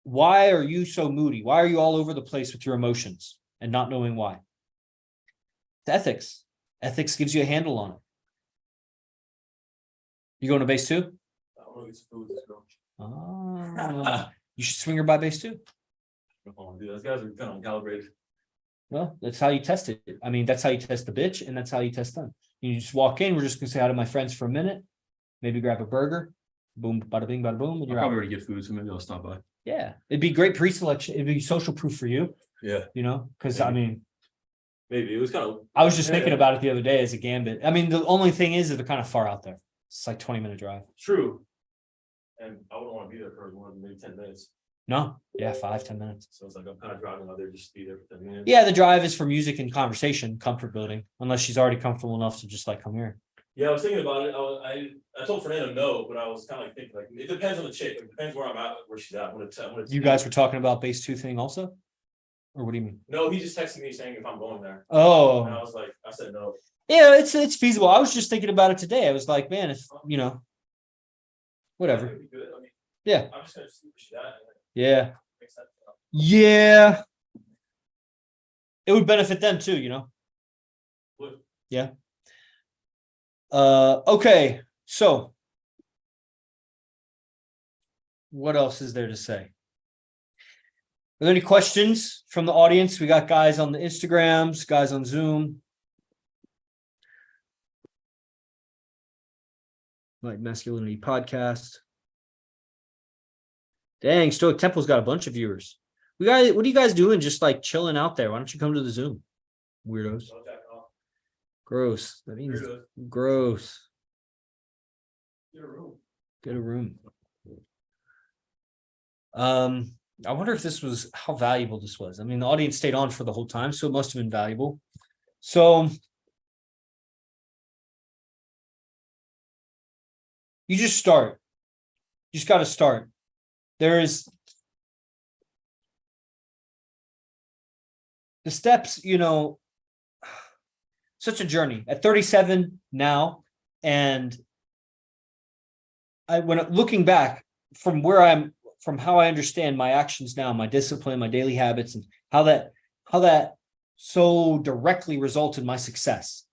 why are you so moody? Why are you all over the place with your emotions and not knowing why? It's ethics. Ethics gives you a handle on it. You going to base 2? I don't know, it's food. You should swing her by base 2. Dude, those guys are kind of calibrated. Well, that's how you test it. I mean, that's how you test the bitch, and that's how you test them. You just walk in. We're just gonna say hi to my friends for a minute. Maybe grab a burger. Boom, bada bing, bada boom, and I'll you're probably out. already get food, so maybe I'll stop by. Yeah, it'd be great pre-selection. It'd be social proof for you. Yeah, Because I mean, maybe it was kind of. I was just thinking about it the other day as a gambit. I mean, the only thing is that they're kind of far out there. It's like 20-minute drive. True. And I wouldn't want to be there for more than maybe 10 minutes. No, yeah, 5-10 minutes. So it's like I'm kind of driving out there just to be there for 10 minutes. Yeah, the drive is for music and conversation, comfort building. Unless she's already comfortable enough to just like come here. Yeah, I was thinking about it. I told Fernando no, but I was kind of like thinking like it depends on the chick. It depends where I'm at, where she's at. When it's You guys were talking about base 2 thing also, or what do you mean? No, he just texted me saying if I'm going there. Oh, And I was like, I said no. yeah, it's feasible. I was just thinking about it today. I was like, man, if whatever. It'd be good. I mean, Yeah. I'm just gonna see where she's at. Yeah. Makes sense. Yeah. It would benefit them too, Would. Yeah. Okay. So what else is there to say? Are there any questions from the audience? We got guys on the Instagrams, guys on Zoom. Like Masculinity Podcast. Dang, Stoic Temple's got a bunch of viewers. what are you guys doing? Just like chilling out there. Why don't you come to the Zoom? Weirdos. Gross. That means gross. Get a room. I wonder if this was how valuable this was. I mean, the audience stayed on for the whole time, so it must have been valuable. So you just start. You just got to start. There is the steps, such a journey at 37 now. And when looking back from from how I understand my actions now, my discipline, my daily habits, and how that so directly resulted in my success.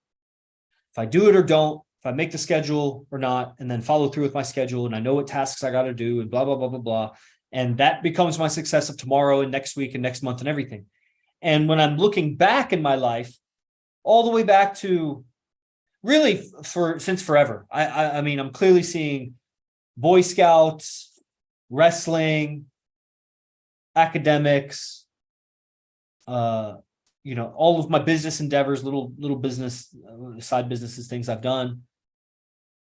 If I do it or don't, if I make the schedule or not, and then follow through with my schedule, and I know what tasks I got to do, and blah, blah, blah, blah, blah. And that becomes my success of tomorrow and next week and next month and everything. And when I'm looking back in my life, all the way back to really since forever, I mean, I'm clearly seeing Boy Scouts, wrestling, academics, all of my business endeavors, little business, side businesses, things I've done.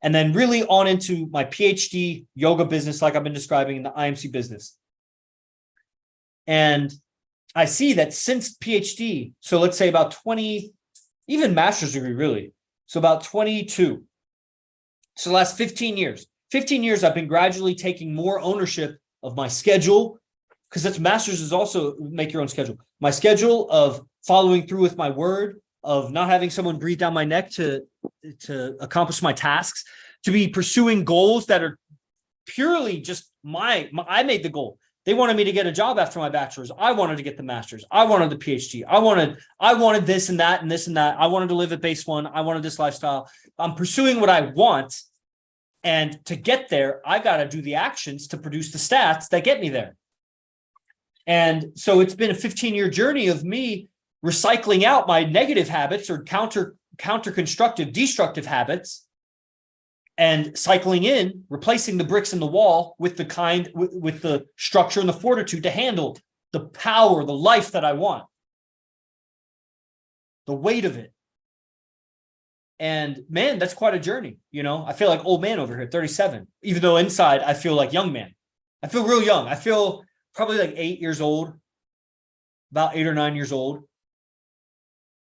And then really on into my PhD yoga business, like I've been describing in the IMC business. And I see that since PhD, so let's say about 20, even master's degree, really. So about 22. So the last 15 years. 15 years, I've been gradually taking more ownership of my schedule, because that's master's is also make your own schedule. My schedule of following through with my word, of not having someone breathe down my neck to accomplish my tasks, to be pursuing goals that are purely just I made the goal. They wanted me to get a job after my bachelor's. I wanted to get the master's. I wanted the PhD. I wanted this and that and this and that. I wanted to live at base one. I wanted this lifestyle. I'm pursuing what I want. And to get there, I got to do the actions to produce the stats that get me there. And so it's been a 15-year journey of me recycling out my negative habits or counter-constructive, destructive habits, and cycling in, replacing the bricks in the wall with the structure and the fortitude to handle the power, the life that I want, the weight of it. And man, that's quite a journey. I feel like old man over here, 37, even though inside I feel like young man. I feel real young. I feel probably like 8 years old, about 8 or 9 years old.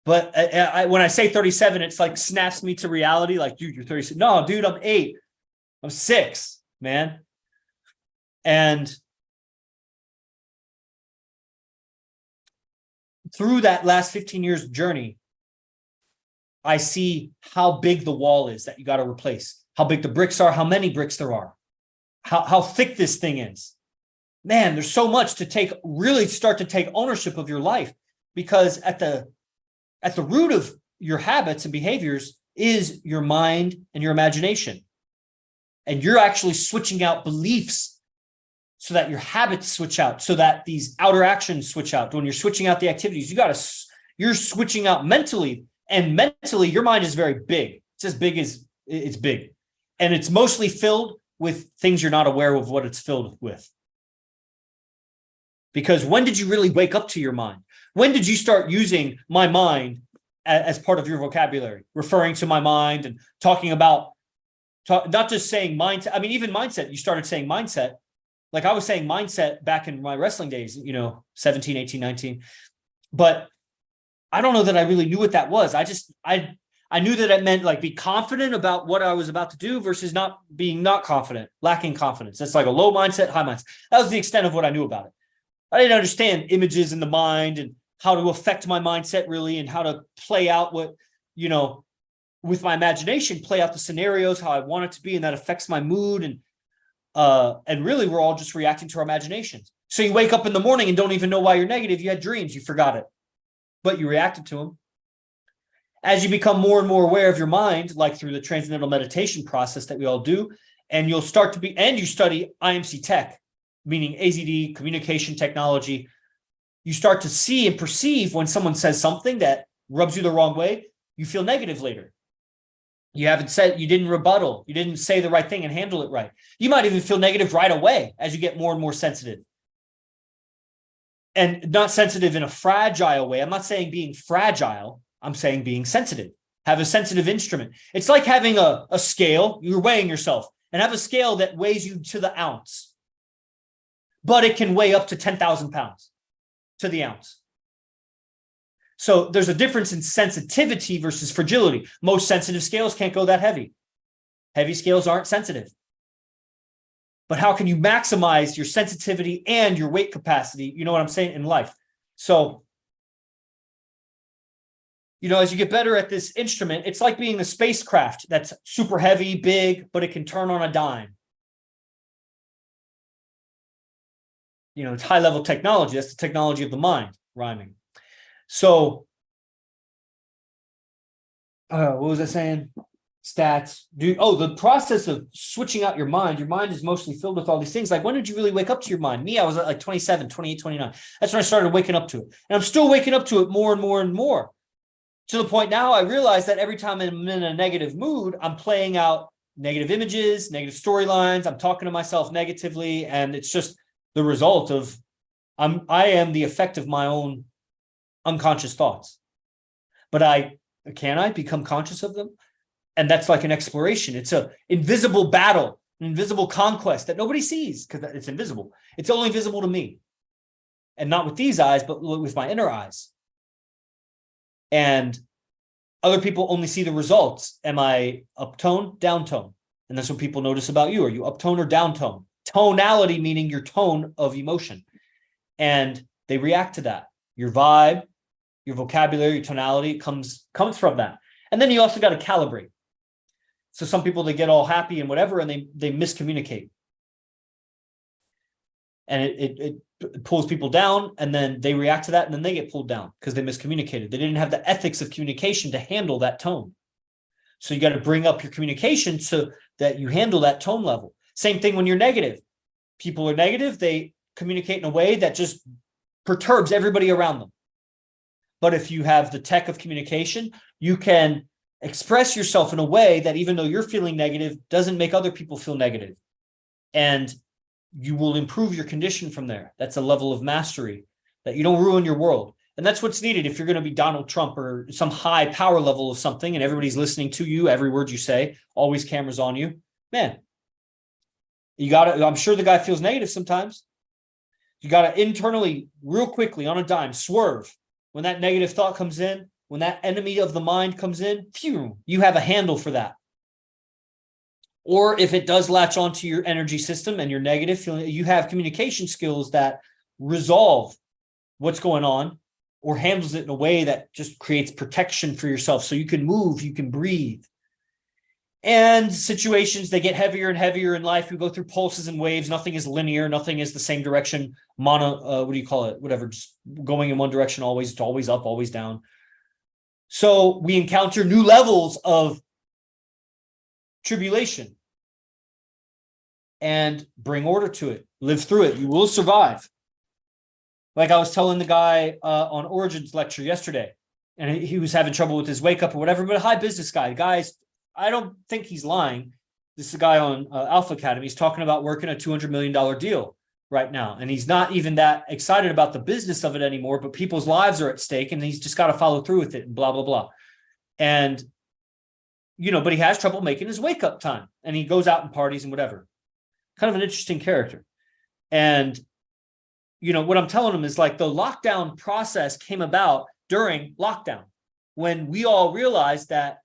But when I say 37, it's like snaps me to reality. Like, dude, you're 36. No, dude, I'm 8. I'm 6, man. And through that last 15 years journey, I see how big the wall is that you got to replace, how big the bricks are, how many bricks there are, how thick this thing is. Man, there's so much to really start to take ownership of your life, because at the root of your habits and behaviors is your mind and your imagination. And you're actually switching out beliefs so that your habits switch out, so that these outer actions switch out. When you're switching out the activities, you're switching out mentally. And mentally, your mind is very big. It's as big as it's big. And it's mostly filled with things you're not aware of what it's filled with. Because when did you really wake up to your mind? When did you start using my mind as part of your vocabulary, referring to my mind and talking about, not just saying mindset. I mean, even mindset, you started saying mindset. Like I was saying mindset back in my wrestling days, 17, 18, 19. But I don't know that I really knew what that was. I knew that it meant like be confident about what I was about to do versus not confident, lacking confidence. That's like a low mindset, high mindset. That was the extent of what I knew about it. I didn't understand images in the mind and how to affect my mindset really, and how to play out what, with my imagination, play out the scenarios, how I want it to be. And that affects my mood. And really we're all just reacting to our imaginations. So you wake up in the morning and don't even know why you're negative. You had dreams, you forgot it, but you reacted to them. As you become more and more aware of your mind, like through the transcendental meditation process that we all do, and you'll start to be, and you study IMC tech, meaning AZD, communication technology, you start to see and perceive when someone says something that rubs you the wrong way, you feel negative later. You didn't rebuttal, you didn't say the right thing and handle it right. You might even feel negative right away as you get more and more sensitive. And not sensitive in a fragile way. I'm not saying being fragile. I'm saying being sensitive. Have a sensitive instrument. It's like having a scale. You're weighing yourself, and have a scale that weighs you to the ounce. But it can weigh up to 10,000 pounds to the ounce. So there's a difference in sensitivity versus fragility. Most sensitive scales can't go that heavy. Heavy scales aren't sensitive. But how can you maximize your sensitivity and your weight capacity? You know what I'm saying, in life. So, as you get better at this instrument, it's like being a spacecraft that's super heavy, big, but it can turn on a dime. It's high level technology. That's the technology of the mind, rhyming. So, what was I saying? Stats. The process of switching out your mind is mostly filled with all these things. Like, when did you really wake up to your mind? Me, I was at like 27, 28, 29. That's when I started waking up to it. And I'm still waking up to it more and more and more. To the point now, I realize that every time I'm in a negative mood, I'm playing out negative images, negative storylines. I'm talking to myself negatively. And it's just the result of I am the effect of my own unconscious thoughts. But can I become conscious of them? And that's like an exploration. It's an invisible battle, an invisible conquest that nobody sees because it's invisible. It's only visible to me. And not with these eyes, but with my inner eyes. And other people only see the results. Am I uptone, downtone? And that's what people notice about you. Are you uptone or downtone? Tonality meaning your tone of emotion. And they react to that. Your vibe, your vocabulary, your tonality comes from that. And then you also got to calibrate. So some people, they get all happy and whatever, and they miscommunicate. And it pulls people down, and then they react to that, and then they get pulled down because they miscommunicated. They didn't have the ethics of communication to handle that tone. So you got to bring up your communication so that you handle that tone level. Same thing when you're negative. People are negative, they communicate in a way that just perturbs everybody around them. But if you have the tech of communication, you can express yourself in a way that even though you're feeling negative, doesn't make other people feel negative. And you will improve your condition from there. That's a level of mastery that you don't ruin your world. And that's what's needed if you're going to be Donald Trump or some high power level of something and everybody's listening to you, every word you say, always cameras on you. Man, I'm sure the guy feels negative sometimes. You got to internally, real quickly, on a dime, swerve. When that negative thought comes in, when that enemy of the mind comes in, phew, you have a handle for that. Or if it does latch onto your energy system and you're negative, feeling, you have communication skills that resolve what's going on or handles it in a way that just creates protection for yourself. So you can move, you can breathe. And situations, they get heavier and heavier in life. We go through pulses and waves. Nothing is linear. Nothing is the same direction. Whatever, just going in one direction always. It's always up, always down. So we encounter new levels of tribulation and bring order to it. Live through it. You will survive. Like I was telling the guy on Origin's lecture yesterday, and he was having trouble with his wake up or whatever, but a high business guy. The guy's, I don't think he's lying. This is a guy on Alpha Academy. He's talking about working a $200 million deal right now. And he's not even that excited about the business of it anymore, but people's lives are at stake and he's just got to follow through with it and blah, blah, blah. And, but he has trouble making his wake up time and he goes out and parties and whatever. Kind of an interesting character. And, what I'm telling him is like the lockdown process came about during lockdown when we all realized that,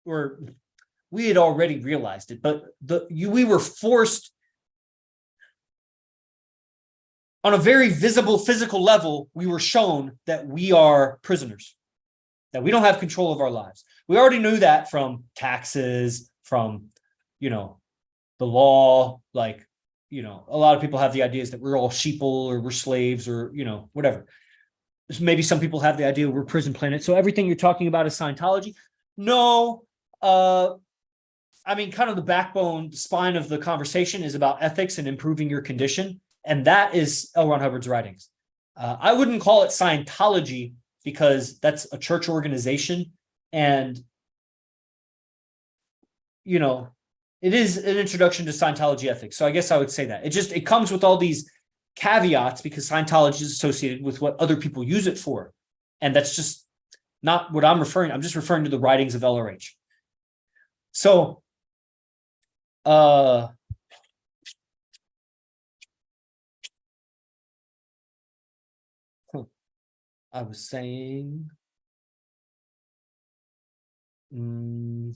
or we had already realized it, but we were forced on a very visible physical level. We were shown that we are prisoners, that we don't have control of our lives. We already knew that from taxes, from, the law, like, a lot of people have the ideas that we're all sheeple or we're slaves or, whatever. Maybe some people have the idea we're prison planet. So everything you're talking about is Scientology. No, kind of the backbone, spine of the conversation is about ethics and improving your condition. And that is L. Ron Hubbard's writings. I wouldn't call it Scientology because that's a church organization. And, it is an introduction to Scientology ethics. So I guess I would say that. It comes with all these caveats because Scientology is associated with what other people use it for. And that's just not what I'm referring. I'm just referring to the writings of LRH. So, I was saying, oh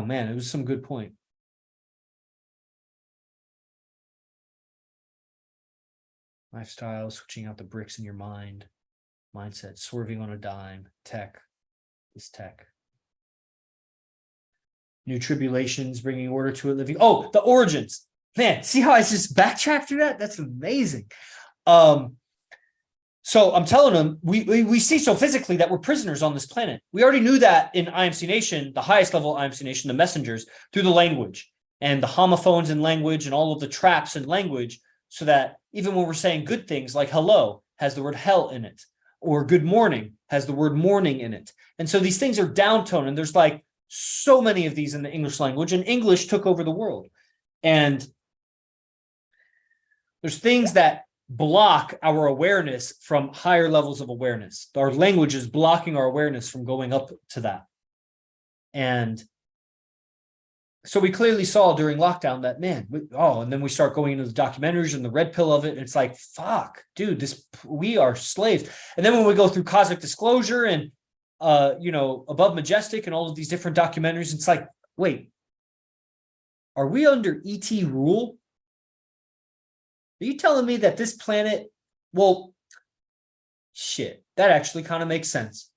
man, it was some good point. Lifestyle, switching out the bricks in your mindset, swerving on a dime, tech, is tech. New tribulations, bringing order to a living. Oh, the origins. Man, see how I just backtracked through that? That's amazing. So I'm telling them, we see so physically that we're prisoners on this planet. We already knew that in IMC Nation, the highest level IMC Nation, the messengers, through the language and the homophones in language and all of the traps in language, so that even when we're saying good things like hello has the word hell in it, or good morning has the word morning in it. And so these things are downtoned, and there's like so many of these in the English language, and English took over the world. And there's things that block our awareness from higher levels of awareness. Our language is blocking our awareness from going up to that. And so we clearly saw during lockdown that, man, and then we start going into the documentaries and the red pill of it. And it's like, fuck, dude, we are slaves. And then when we go through Cosmic Disclosure and, Above Majestic and all of these different documentaries, it's like, wait, are we under ET rule? Are you telling me that this planet, well, shit, that actually kind of makes sense.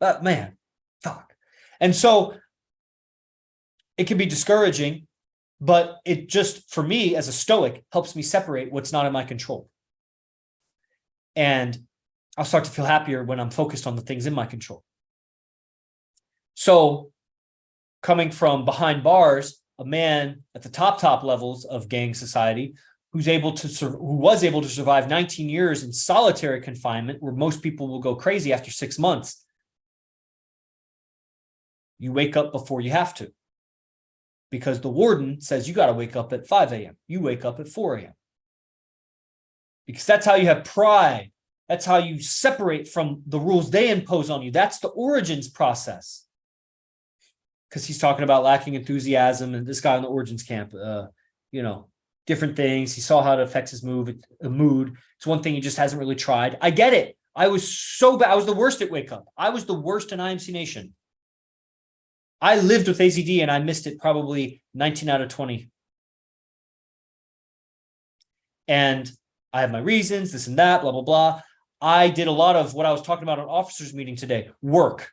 But man, fuck. And so it can be discouraging, but it just, for me as a Stoic, helps me separate what's not in my control. And I'll start to feel happier when I'm focused on the things in my control. So coming from behind bars, a man at the top levels of gang society who was able to survive 19 years in solitary confinement, where most people will go crazy after 6 months. You wake up before you have to, because the warden says you got to wake up at 5 a.m. You wake up at 4 a.m. because that's how you have pride. That's how you separate from the rules they impose on you. That's the origins process. Because he's talking about lacking enthusiasm, and this guy in the origins camp, different things. He saw how it affects his mood. It's one thing he just hasn't really tried. I get it. I was so bad. I was the worst at Wake Up. I was the worst in IMC Nation. I lived with AZD and I missed it probably 19 out of 20. And I have my reasons, this and that, blah, blah, blah. I did a lot of what I was talking about on officers meeting today, work.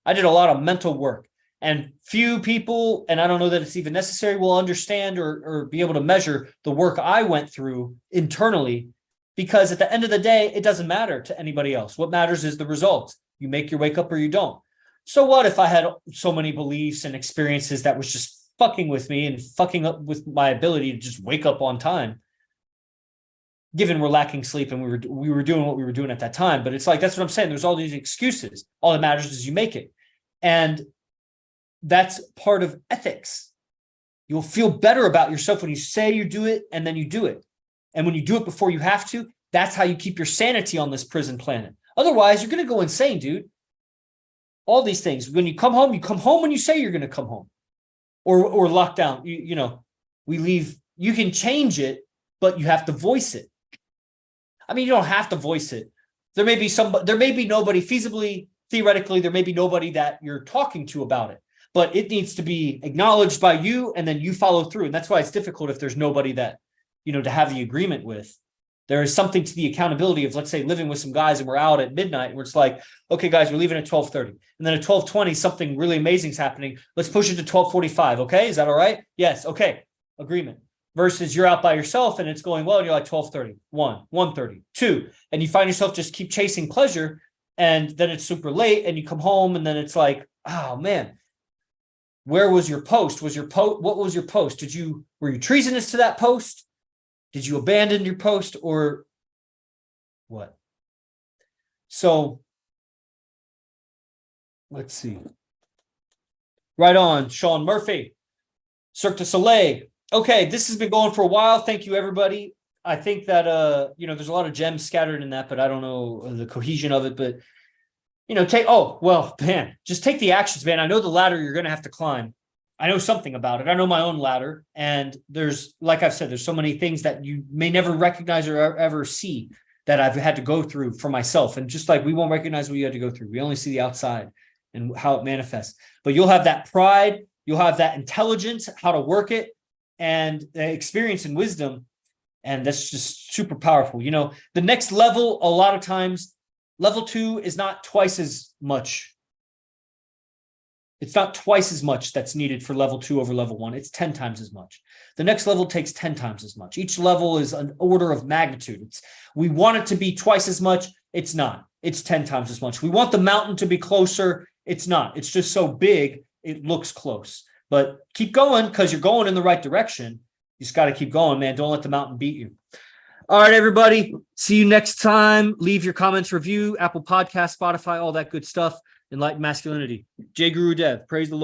I did a lot of mental work. And few people, and I don't know that it's even necessary, will understand or be able to measure the work I went through internally, because at the end of the day, it doesn't matter to anybody else. What matters is the result. You make your wake up or you don't. So what if I had so many beliefs and experiences that was just fucking with me and fucking up with my ability to just wake up on time, given we're lacking sleep and we were doing what we were doing at that time. But it's like, that's what I'm saying. There's all these excuses. All that matters is you make it. And that's part of ethics. You'll feel better about yourself when you say you do it and then you do it. And when you do it before you have to, that's how you keep your sanity on this prison planet. Otherwise, you're going to go insane, dude. All these things. When you come home when you say you're going to come home. Or lock down. We leave. You can change it, but you have to voice it. I mean, you don't have to voice it. There may be nobody feasibly, theoretically, there may be nobody that you're talking to about it. But it needs to be acknowledged by you, and then you follow through. And that's why it's difficult if there's nobody that, to have the agreement with. There is something to the accountability of, let's say, living with some guys and we're out at midnight and we're just like, okay, guys, we're leaving at 12:30. And then at 12:20, something really amazing is happening. Let's push it to 12:45. Okay. Is that all right? Yes. Okay. Agreement. Versus you're out by yourself and it's going well. And you're like 12:30, 1:30, 2. And you find yourself just keep chasing pleasure. And then it's super late and you come home and then it's like, oh man, where was your post? What was your post? Were you treasonous to that post? Did you abandon your post or what? So let's see. Right on, Sean Murphy, Cirque du Soleil, Okay, this has been going for a while. Thank you, everybody. I think that there's a lot of gems scattered in that, but I don't know the cohesion of it. But just take the actions, man. I know the ladder you're gonna have to climb. I know something about it. I know my own ladder, and there's, like I've said, there's so many things that you may never recognize or ever see that I've had to go through for myself. And just like we won't recognize what you had to go through, we only see the outside and how it manifests. But you'll have that pride, you'll have that intelligence, how to work it, and experience and wisdom. And that's just super powerful. The next level, a lot of times, level 2 is not twice as much. It's not twice as much that's needed for level 2 over level 1. It's 10 times as much. The next level takes 10 times as much. Each level is an order of magnitude. We want it to be twice as much. It's not. It's 10 times as much. We want the mountain to be closer. It's not. It's just so big, it looks close. But keep going, because you're going in the right direction. You just got to keep going, man. Don't let the mountain beat you. All right, everybody. See you next time. Leave your comments, review, Apple Podcasts, Spotify, all that good stuff. Enlightened Masculinity. J Guru Dev. Praise the Lord.